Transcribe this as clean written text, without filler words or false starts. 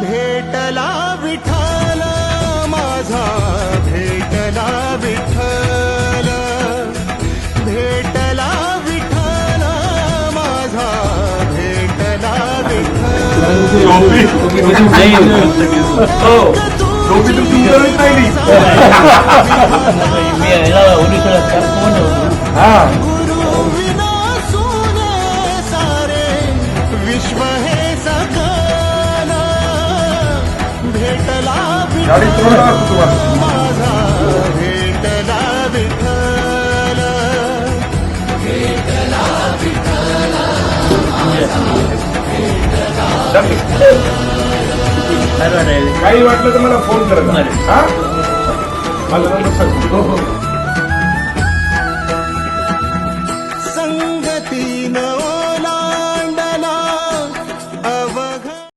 भेटला विठ्ठल माझा भेटला विठ्ठल भेटला विठ्ठल माझा भेटला गुरु विना सोने सारे विश्व हे सकल भेटला विठ्ठल माझा भेटला विठ्ठल भेटला विठ्ठल काही वाटलं तर मला फोन करा. मला नंबर सांग.